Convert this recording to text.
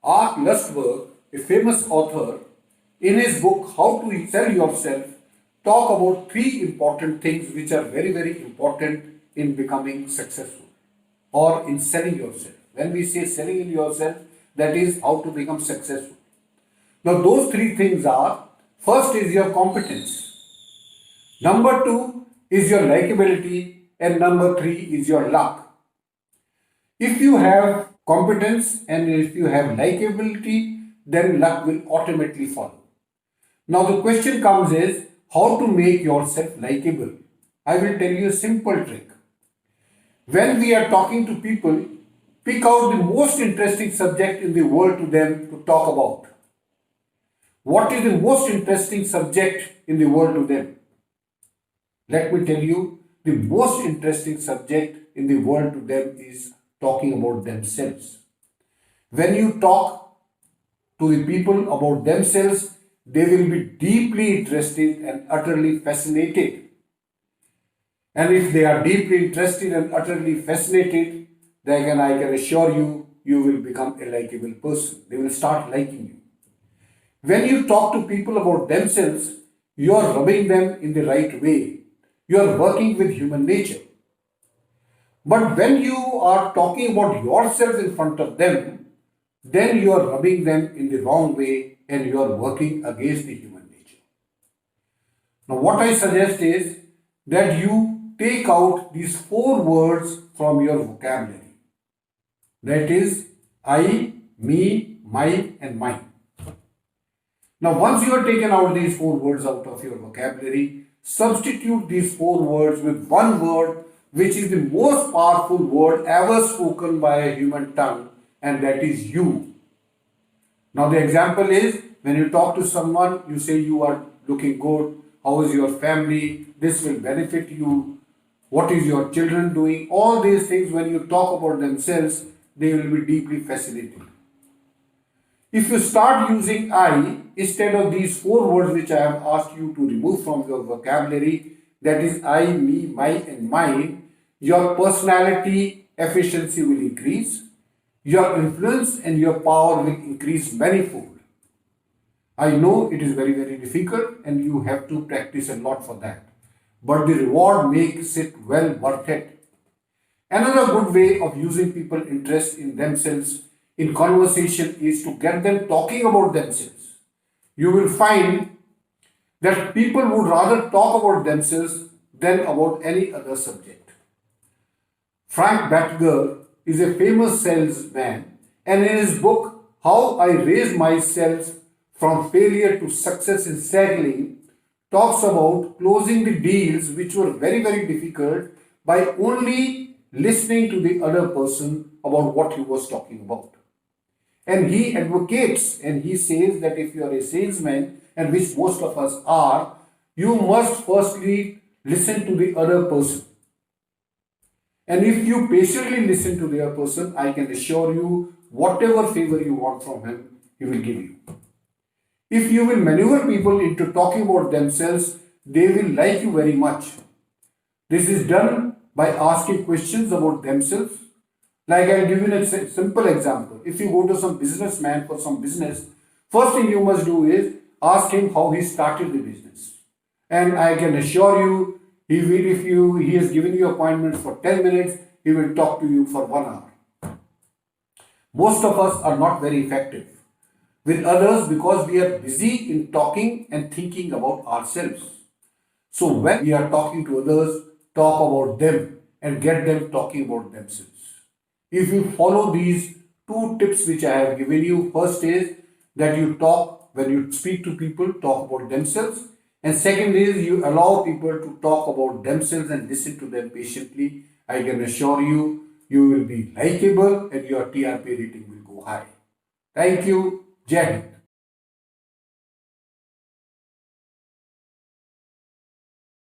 Art Lustberg, a famous author, in his book How to Sell Yourself, talk about three important things which are very, very important in becoming successful or in selling yourself. When we say selling in yourself, that is how to become successful. Now, those three things are: first is your competence, number two is your likability, and number three is your luck. If you have competence and if you have likability, then luck will automatically follow. Now the question comes is how to make yourself likable. I will tell you a simple trick. When we are talking to people, pick out the most interesting subject in the world to them to talk about. What is the most interesting subject in the world to them? Let me tell you, the most interesting subject in the world to them is talking about themselves. When you talk to the people about themselves, they will be deeply interested and utterly fascinated. And if they are deeply interested and utterly fascinated, then I can assure you, you will become a likable person. They will start liking you. When you talk to people about themselves, you are rubbing them in the right way. You are working with human nature. But when you are talking about yourself in front of them, then you are rubbing them in the wrong way and you are working against the human nature. Now, what I suggest is that you take out these four words from your vocabulary. That is I, me, my, and mine. Now, once you have taken out these four words out of your vocabulary, substitute these four words with one word which is the most powerful word ever spoken by a human tongue, and that is you. Now the example is, when you talk to someone, you say you are looking good, how is your family, this will benefit you, what is your children doing, all these things when you talk about themselves, they will be deeply fascinating. If you start using I instead of these four words which I have asked you to remove from your vocabulary, that is I, me, my, and mine, your personality efficiency will increase, your influence and your power will increase manifold. I know it is very, very difficult and you have to practice a lot for that. But the reward makes it well worth it. Another good way of using people's interest in themselves in conversation is to get them talking about themselves. You will find that people would rather talk about themselves than about any other subject. Frank Bettger is a famous salesman, and in his book, How I Raised Myself from Failure to Success in Selling, talks about closing the deals which were very, very difficult by only listening to the other person about what he was talking about. And he advocates and he says that if you are a salesman, and which most of us are, you must firstly listen to the other person. And if you patiently listen to the other person, I can assure you, whatever favor you want from him, he will give you. If you will maneuver people into talking about themselves, they will like you very much. This is done by asking questions about themselves. Like I'll give you a simple example. If you go to some businessman for some business, first thing you must do is ask him how he started the business. And I can assure you, he has given you appointment for 10 minutes, he will talk to you for 1 hour. Most of us are not very effective with others because we are busy in talking and thinking about ourselves. So when we are talking to others, talk about them and get them talking about themselves. If you follow these two tips which I have given you, first is that you talk, when you speak to people, talk about themselves. And second is you allow people to talk about themselves and listen to them patiently. I can assure you, you will be likable and your TRP rating will go high. Thank you. Jai Hind.